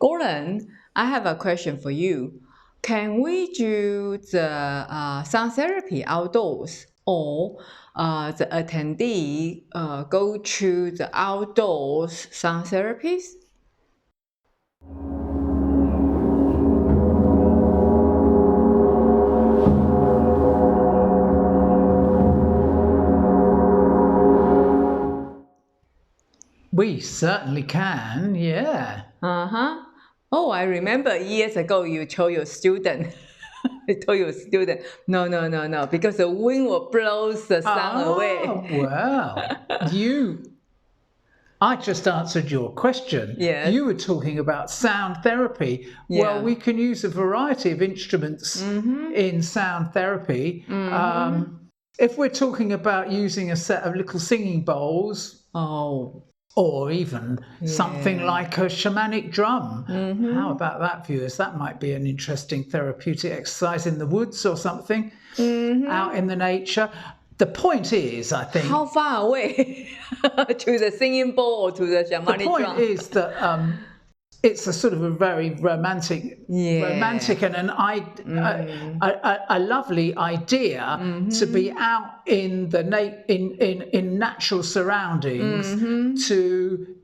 Gordon, I have a question for you. Can we do the sound therapy outdoors, or the attendee go to the outdoors sound therapies? We certainly can, yeah. Uh-huh. Oh, I remember years ago you told your student, no, because the wind will blow the sound away. Well, I just answered your question. Yes. You were talking about sound therapy. Yeah. Well, we can use a variety of instruments in sound therapy. If we're talking about using a set of little singing bowls, or even something like a shamanic drum. How about that, viewers? That might be an interesting therapeutic exercise in the woods or something, out in the nature. The point is, I think... How far away to the singing bowl or to the shamanic drum? The point is that it's a sort of a very romantic and a lovely idea to be out in the in natural surroundings to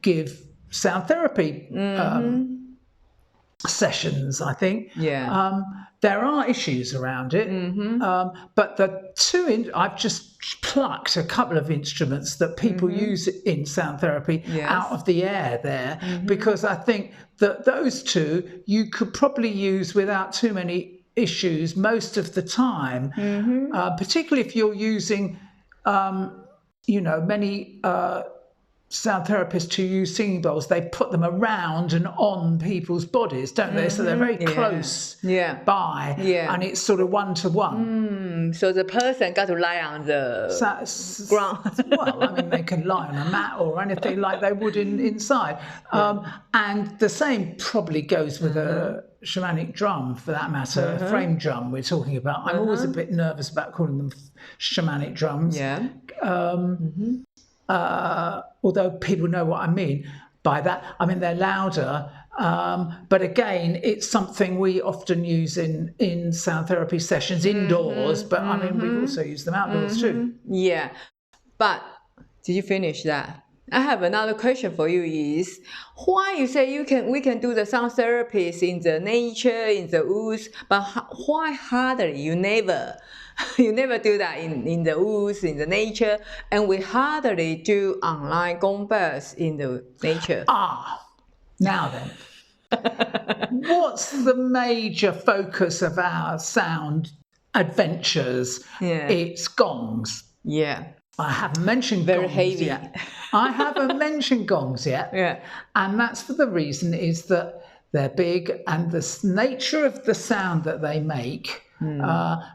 give sound therapy sessions, I think. There are issues around it, but I've just plucked a couple of instruments that people use in sound therapy out of the air there, because I think that those two you could probably use without too many issues most of the time, particularly if you're using, many sound therapists who use singing bowls, they put them around and on people's bodies, don't they? So they're very close by, and it's sort of one-to-one. So the person got to lie on the ground. Well, I mean, they can lie on a mat or anything like they would inside. And the same probably goes with a shamanic drum, for that matter, a frame drum we're talking about. I'm always a bit nervous about calling them shamanic drums. Although people know what I mean by that. I mean, they're louder, but again, it's something we often use in sound therapy sessions indoors, but I mean, we've also used them outdoors too. Yeah, but did you finish that? I have another question for you is, why you say we can do the sound therapies in the nature, in the woods, but why hardly you never do that in the woods, in the nature, and we hardly do online gong bells in the nature. Now then, what's the major focus of our sound adventures? It's gongs. I haven't mentioned gongs yet. I haven't mentioned gongs yet. And that's for the reason is that they're big, and the nature of the sound that they make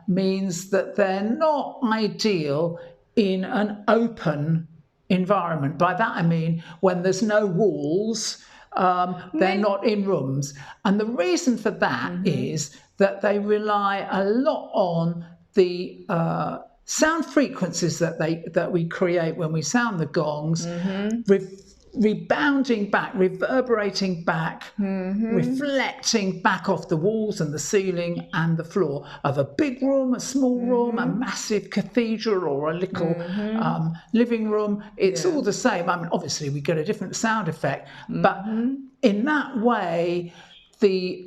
means that they're not ideal in an open environment. By that I mean when there's no walls, they're not in rooms. And the reason for that is that they rely a lot on the sound frequencies that we create when we sound the gongs, rebounding back, reverberating back, reflecting back off the walls and the ceiling and the floor of a big room, a small room, a massive cathedral, or a little living room. It's all the same. I mean, obviously we get a different sound effect, but in that way, the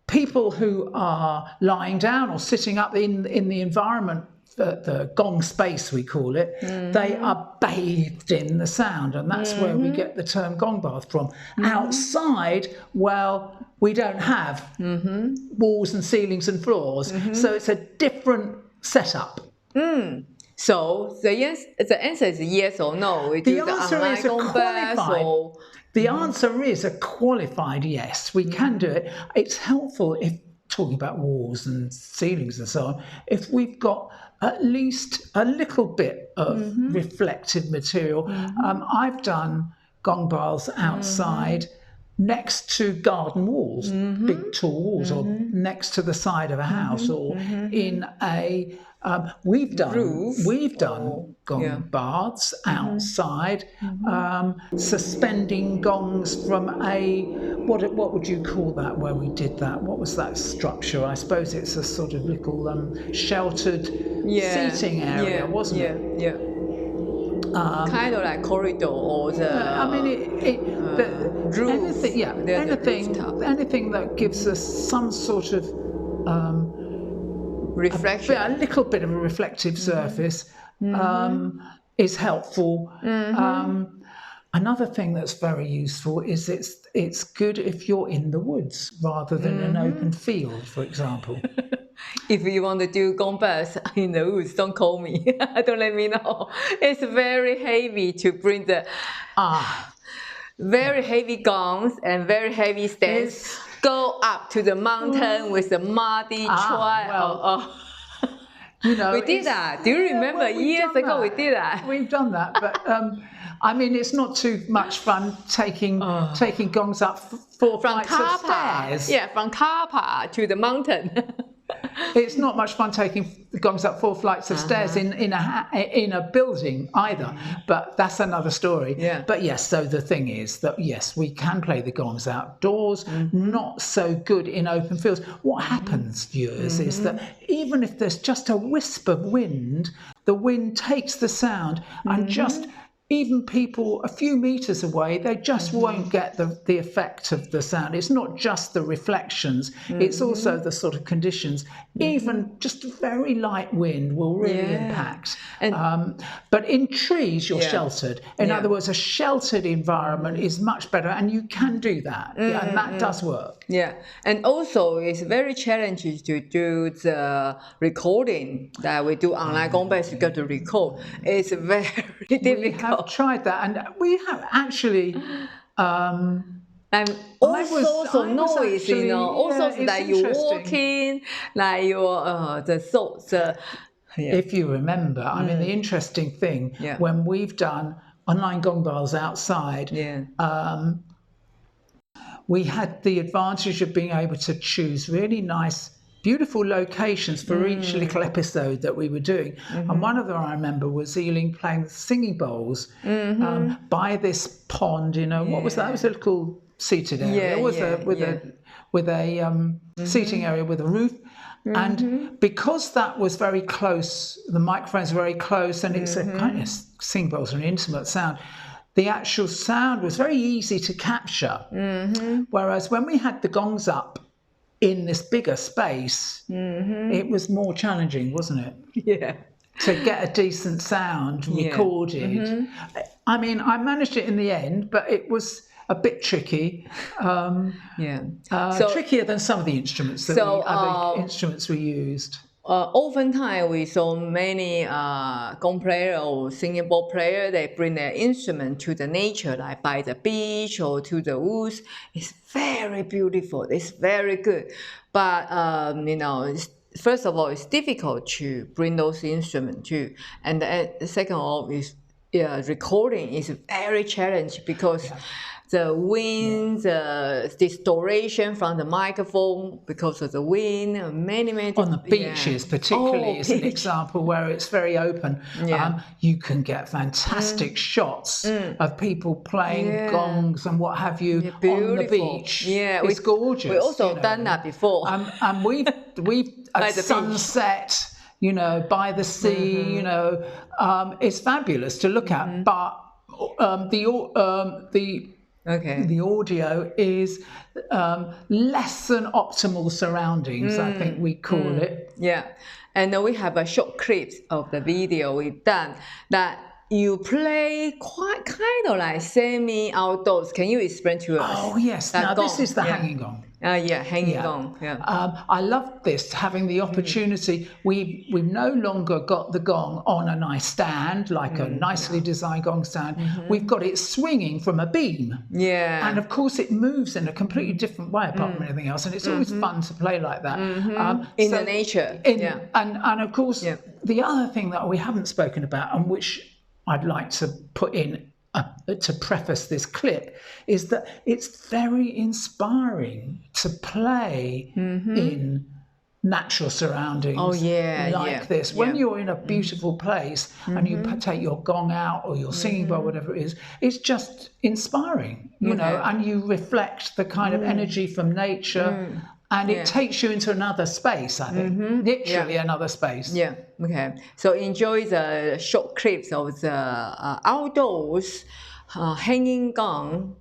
people who are lying down or sitting up in the environment, the gong space we call it, they are bathed in the sound, and that's where we get the term gong bath from. Outside, well, we don't have walls and ceilings and floors, so it's a different setup. So the answer is yes or no. The answer is a qualified yes. We can do it. It's helpful if talking about walls and ceilings and so on, if we've got at least a little bit of reflective material. I've done gong baths outside next to garden walls, big tall walls, or next to the side of a house, or in a we've done gong baths outside, suspending gongs from a what would you call that where we did that? What was that structure? I suppose it's a sort of little sheltered seating area, wasn't it? Yeah. Kind of like corridor or the. I mean, roof. Anything that gives us some sort of reflection, a little bit of a reflective surface is helpful. Another thing that's very useful is it's good if you're in the woods rather than an open field, for example. If you want to do gong baths in the woods, don't call me. Don't let me know. It's very heavy to bring the very heavy gongs and very heavy stairs. Go up to the mountain with the muddy trail. You know, we did that. Do you remember years ago we did that? We've done that, but I mean, it's not too much fun taking gongs up four flights of stairs. Yeah, from car park to the mountain. It's not much fun taking the gongs up 4 flights of stairs in a building either, but that's another story. Yeah. But yes, so the thing is that yes, we can play the gongs outdoors, not so good in open fields. What happens, viewers, is that even if there's just a wisp of wind, the wind takes the sound and just even people a few meters away, they just won't get the effect of the sound. It's not just the reflections, it's also the sort of conditions. Even just a very light wind will really impact. But in trees, you're sheltered. In other words, a sheltered environment is much better, and you can do that. And that does work. Yeah, and also it's very challenging to do the recording that we do online gong baths. You got to record. It's very difficult. I've tried that, and we have actually. And all sorts of noise, you know, all sorts like you're walking, like you're If you remember, I mean, the interesting thing when we've done online gong baths outside, we had the advantage of being able to choose really nice, beautiful locations for each little episode that we were doing. And one of them I remember was Eileen playing the singing bowls by this pond, you know, what was that? It was a little seated area. With a seating area with a roof. And because that was very close, the microphones were very close, and it's a kind of singing bowls are an intimate sound. The actual sound was very easy to capture. Whereas when we had the gongs up in this bigger space, it was more challenging, wasn't it? Yeah. To get a decent sound recorded. I mean, I managed it in the end, but it was a bit tricky. Trickier than some of the instruments other instruments we used. Oftentimes we saw many gong player or singing bowl player, they bring their instrument to the nature, like by the beach or to the woods. It's very beautiful. It's very good. But, you know, first of all, it's difficult to bring those instruments too. And second of all, is recording is very challenging because the wind, the distortion from the microphone because of the wind, many on the beaches particularly is an example where it's very open. You can get fantastic shots of people playing gongs and what have you on the beach. Yeah, it's gorgeous. We also done that before. And we've at sunset, you know, by the sea, you know, it's fabulous to look at. But the audio is less than optimal surroundings, I think we call it. Yeah, and then we have a short clip of the video we've done that you play quite kind of like semi-outdoors. Can you explain to us? Oh, yes. Now, this is the hanging gong. Hanging gong. I love this, having the opportunity. We've no longer got the gong on a nice stand, like a nicely designed gong stand. We've got it swinging from a beam. Yeah. And of course, it moves in a completely different way apart from anything else. And it's always fun to play like that. In the nature. And of course, the other thing that we haven't spoken about, and which I'd like to put in to preface this clip, is that it's very inspiring to play in natural surroundings like this. When you're in a beautiful place and you take your gong out or your singing bowl, whatever it is, it's just inspiring, you know, and you reflect the kind of energy from nature. And it takes you into another space, I think. Literally another space. Yeah, okay. So enjoy the short clips of the outdoors hanging gong.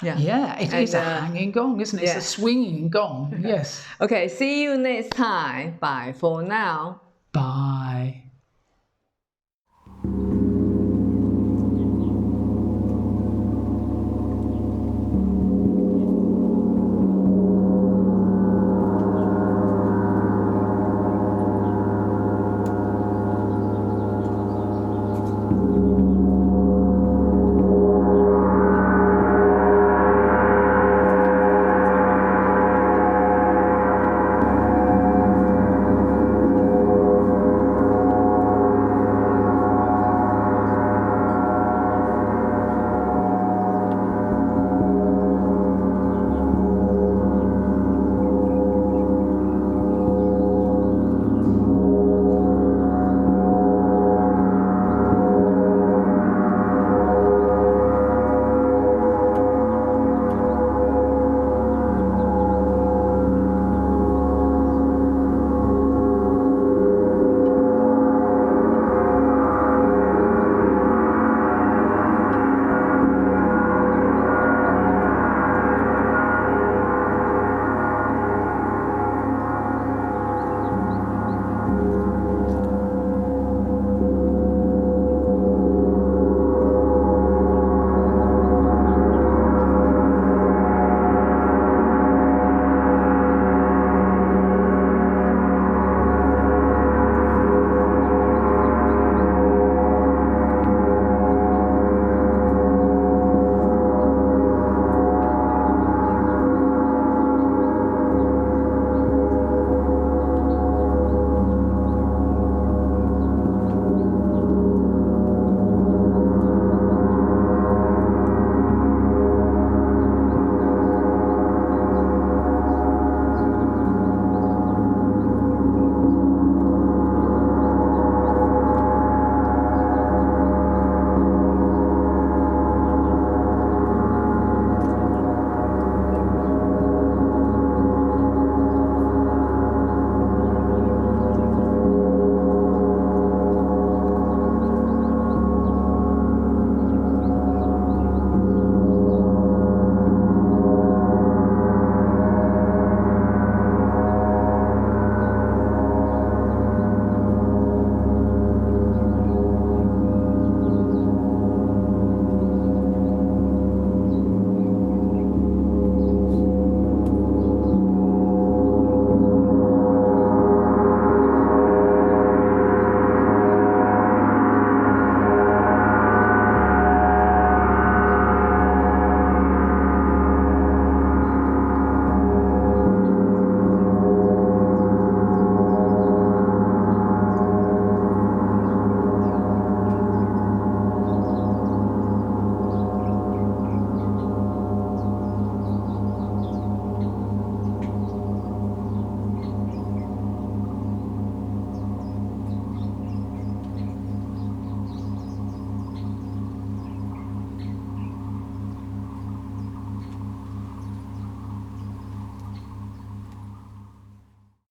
Yeah, it is a hanging gong, isn't it? It's a swinging gong, yes. Okay, see you next time. Bye for now. Bye.